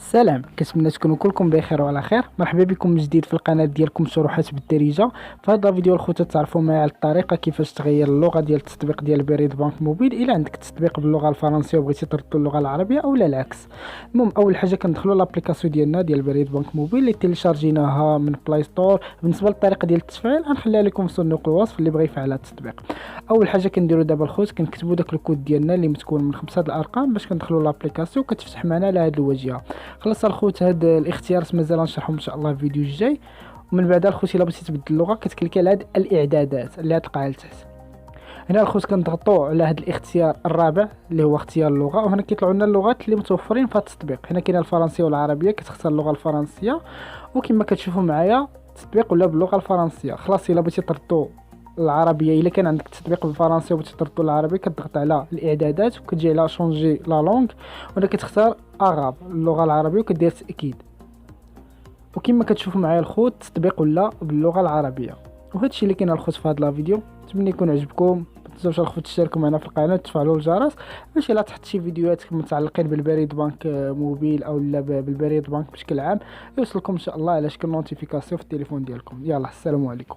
سلام، كنتمنى تكونوا كلكم بخير وعلى خير. مرحبا بكم من جديد في القناه ديالكم شروحات بالدارجه. في هذا الفيديو الخوت تعرفوا معايا على الطريقه كيفاش تغير اللغه ديال التطبيق ديال بريد بنك موبيل الى عندك التطبيق باللغه الفرنسيه وبغيتي تردو اللغه العربيه او لا العكس. المهم اول حاجه كندخلوا لابليكاسيون ديالنا ديال بريد بنك موبيل اللي تيليشارجيناها من بلاي ستور. بالنسبه للطريقه ديال التفعيل غنخليها لكم في صندوق الوصف اللي بغى يفعل هذا التطبيق. اول حاجه كنديروا دابا الخوت كنكتبوا داك الكود ديالنا اللي متكون من 5 الارقام باش كندخلوا لابليكاسيون كتفتح معنا على هذه الواجهه. خلاص الخوت هاد الاختيار مازال نشرحهم ان شاء الله في الفيديو الجاي. ومن بعد الخوت الا بغيتي تبدل اللغه كتكليكي على هاد الاعدادات اللي غتلقاها لتحت. هنا الخوت كنضغطوا على هاد الاختيار الرابع اللي هو اختيار اللغه، وهنا كيطلعوا لنا اللغات اللي متوفرين في هذا التطبيق. هنا كاينه الفرنسيه والعربيه، كتختار اللغه الفرنسيه وكما كتشوفوا معايا التطبيق ولا باللغه الفرنسيه. خلاص الا بغيتي تردوا العربيه، الا كان عندك التطبيق بالفرنسيه وبغيتي تردوا العربيه كتضغط على الاعدادات وكتجي على شونجي لا لونغ، وهنا كتختار اغاب اللغه العربيه وكدير تاكيد. وكما كتشوفوا معايا الخوت التطبيق ولا باللغه العربيه. وهذا الشيء اللي كاين الخوت في هذا الفيديو. نتمنى يكون عجبكم. ما تنساوش الخوت تشتركوا معنا في القناه وتفعلوا الجرس باش الا تحط شي فيديوهات متعلقين بالبريد بنك موبيل او لا بالبريد بنك بشكل عام يوصلكم ان شاء الله على شكل نوتيفيكاسيون في التليفون ديالكم. يلا السلام عليكم.